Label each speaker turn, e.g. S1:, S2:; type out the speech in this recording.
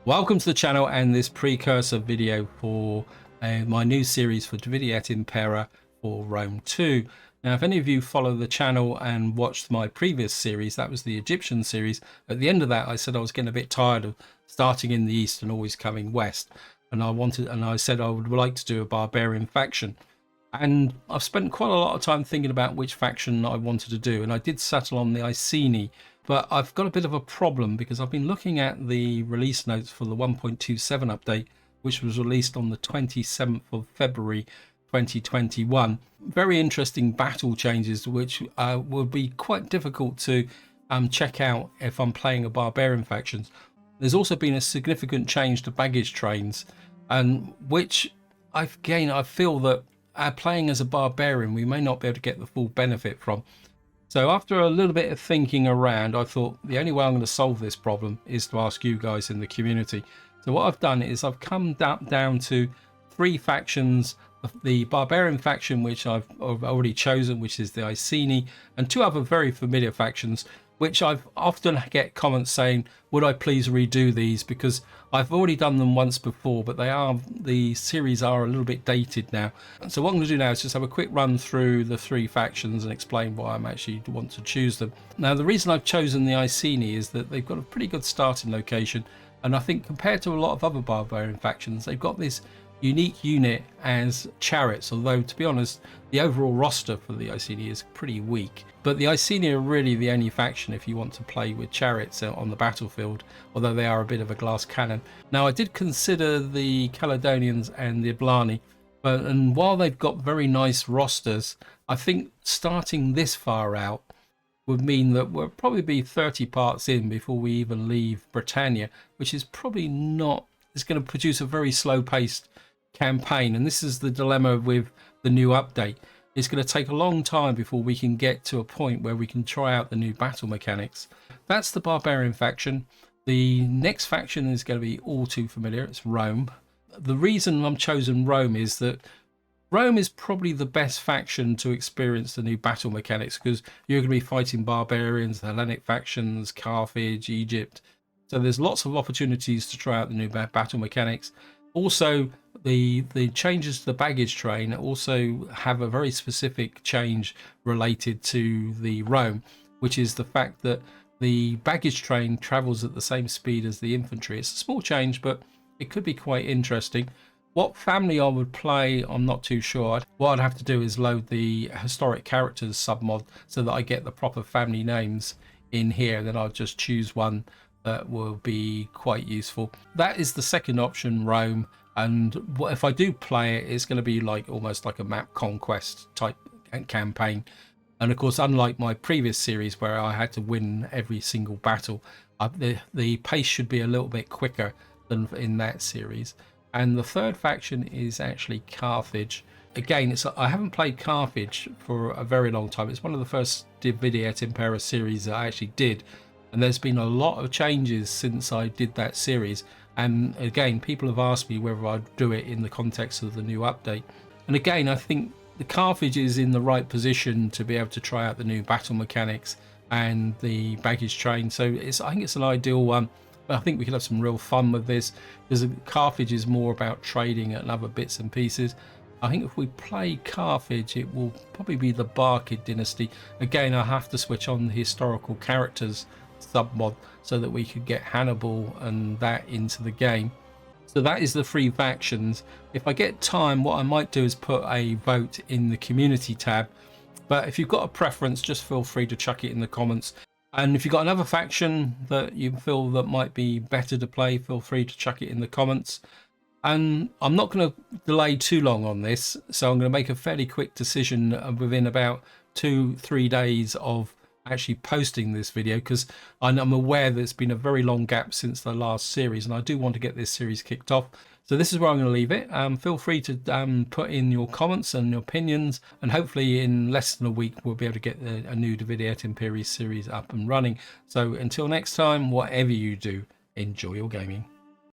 S1: Welcome to the channel and this precursor video for my new series for Et Impera for Rome 2. Now, if any of you follow the channel and watched my previous series, that was the Egyptian series, at the end of that I said I was getting a bit tired of starting in the east and always coming west, and I said I would like to do a barbarian faction. And I've spent quite a lot of time thinking about which faction I wanted to do, and I did settle on the Iceni. But I've got a bit of a problem because I've been looking at the release notes for the 1.27 update, which was released on the 27th of February 2021. Very interesting battle changes, which will be quite difficult to check out if I'm playing a barbarian faction. There's also been a significant change to baggage trains, and which I feel that playing as a barbarian we may not be able to get the full benefit from. So after a little bit of thinking around, I thought the only way I'm going to solve this problem is to ask you guys in the community. So what I've done is I've come down to three factions: the barbarian faction, which I've already chosen, which is the Iceni, and two other very familiar factions, which I've often get comments saying, would I please redo these, because I've already done them once before, but the series are a little bit dated now. So what I'm going to do now is just have a quick run through the three factions and explain why I'm actually want to choose them. Now, the reason I've chosen the Iceni is that they've got a pretty good starting location, and I think compared to a lot of other barbarian factions, they've got this unique unit as chariots, although to be honest the overall roster for the Iceni is pretty weak. But the Iceni are really the only faction if you want to play with chariots on the battlefield, although they are a bit of a glass cannon. Now, I did consider the Caledonians and the Ablani, and while they've got very nice rosters, I think starting this far out would mean that we'll probably be 30 parts in before we even leave Britannia, which is probably not, it's going to produce a very slow paced campaign. And this is the dilemma with the new update. It's going to take a long time before we can get to a point where we can try out the new battle mechanics. That's the barbarian faction. The next faction is going to be all too familiar. It's Rome. The reason I'm chosen Rome is that Rome is probably the best faction to experience the new battle mechanics, because you're going to be fighting barbarians, the Hellenic factions, Carthage, Egypt. So there's lots of opportunities to try out the new battle mechanics. Also, the changes to the baggage train also have a very specific change related to the Rome, which is the fact that the baggage train travels at the same speed as the infantry. It's a small change, but it could be quite interesting. What family I would play, I'm not too sure. What I'd have to do is load the historic characters submod so that I get the proper family names in here. Then I'll just choose one that will be quite useful. That is the second option, Rome. And if I do play it, it's going to be like almost like a map conquest type campaign. And of course, unlike my previous series where I had to win every single battle, the pace should be a little bit quicker than in that series. And the third faction is actually Carthage. Again, I haven't played Carthage for a very long time. It's one of the first Et Impera series that I actually did. And there's been a lot of changes since I did that series. And again, people have asked me whether I'd do it in the context of the new update. And again, I think the Carthage is in the right position to be able to try out the new battle mechanics and the baggage train. So I think it's an ideal one. But I think we could have some real fun with this, because Carthage is more about trading and other bits and pieces. I think if we play Carthage, it will probably be the Barcid dynasty. Again, I have to switch on the historical characters submod so that we could get Hannibal and that into the game. So that is the three factions. If I get time, what I might do is put a vote in the community tab. But if you've got a preference, just feel free to chuck it in the comments. And if you've got another faction that you feel that might be better to play, feel free to chuck it in the comments. And I'm not going to delay too long on this, so I'm going to make a fairly quick decision within about 2-3 days of actually posting this video, because I'm aware that it's been a very long gap since the last series, and I do want to get this series kicked off. So this is where I'm going to leave it. Feel free to put in your comments and your opinions, and hopefully in less than a week we'll be able to get a new Et Impera series up and running. So until next time, whatever you do, enjoy your gaming.